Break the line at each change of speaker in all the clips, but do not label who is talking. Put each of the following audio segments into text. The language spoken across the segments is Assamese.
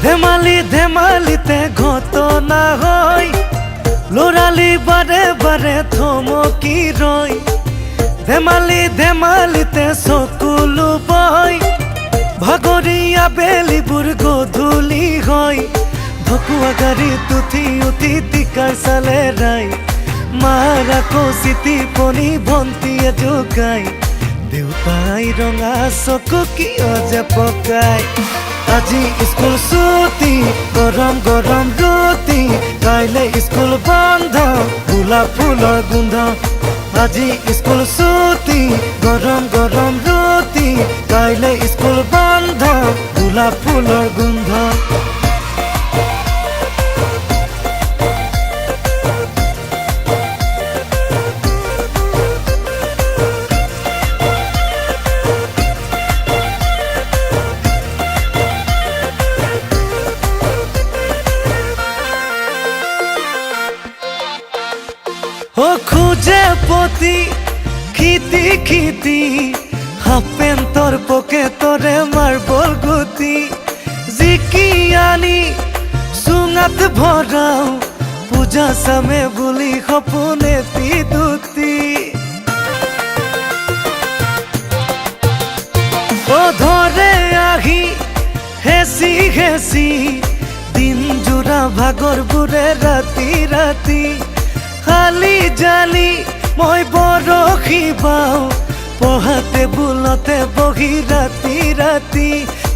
ধেমালি ধেমালিতে ঘটনা হয়, লৰালি বাৰে বাৰে থমকি ৰয়। ধেমালি ধেমালিতে চকুলো বয়, ভাগৰীয়া বেলিবোৰ গধূলি হয়। ঢকুৱা গাড়ীত উঠি উঠি টিকাৰ চালে ৰাই, মাৰ আকৌ চিঠি পনি ভণ্টিয়ে জোকাই। দেউতাই ৰঙা চকু কিয় যে পকাই। আজি স্কুল ছুটি, গৰম গৰম ৰুটি, কাইলে স্কুল বন্ধ, গোলাপ ফুলৰ গোন্ধ। আজি স্কুল ছুটি, গৰম গৰম ৰুটি, কাইলে স্কুল বন্ধ, গোলাপ ফুলৰ গোন্ধ। ও খুঁজে পতি খিতি খিতি, হাফ পেণ্টৰ পকেটৰে মাৰ্বল গুটি, জিকি আনি চুঙাত ভৰাও, পূজা চামে বুলি সপোন এটি দুটি। ও ধৰে আহি হেঁচি হেঁচি, দিন জোৰা ভাগৰবোৰে ৰাতি ৰাতি। খালি জালি মই বৰশী বাওঁ, পঢ়াতে বোলতে বহি ৰাতি ৰাতি।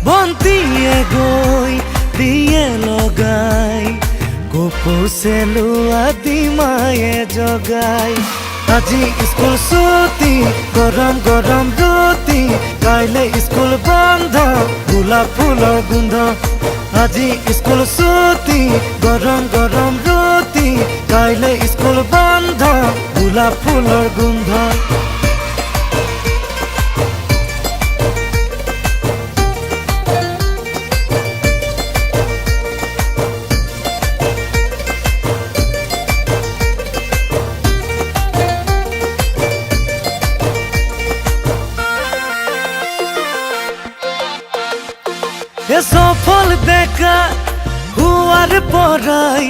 ভণ্টিয়ে গৈ দিয়ে লগাই, কপৌচে লোৱা দিমায়ে জগাই। আজি স্কুল ছুটি, গৰম গৰম ৰুটি, কাইলে স্কুল বন্ধ, গোলাপ ফুলৰ গোন্ধ। আজি স্কুল ছুটি, গৰম গৰম ৰুটি, কাইলে স্কুল বন্ধ, গোলাপ ফুলৰ গোন্ধ। সফল দেখা হোৱাৰ পৰাই,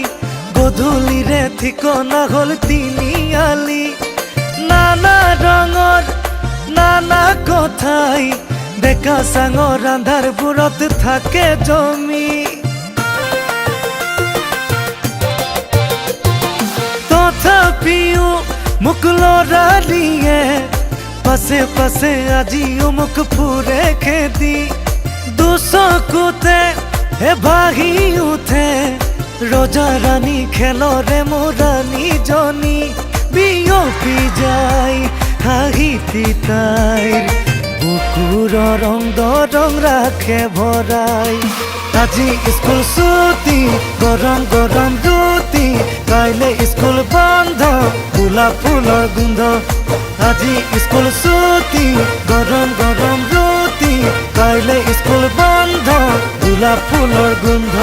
গধূলিৰে ঠিকনা হ'ল তিনিআলি। নানা ৰঙৰ নানা কথাই, ডেকা চাঙৰ আন্ধাৰবোৰত থাকে জমি। তথাপিও মোক লৰালিয়ে পাছে পাছে আজিও মোক ফুৰে খেদি। দুচকুতে ভাহি উঠে ৰজা ৰাণী খেলৰে মোৰ ৰাণীজনী। বিয়পি যায় হাঁহিটি তাইৰ, বুকুৰৰ ৰং দৰং ৰাখে ভৰাই। আজি স্কুল ছুটি, গৰম গৰম ৰুটি, কাইলে স্কুল বন্ধ, গোলাপ ফুলৰ গোন্ধ। আজি স্কুল ছুটি, গৰম গৰম ৰুটি, কাইলে স্কুল বন্ধ, গোলাপ ফুলৰ গোন্ধ।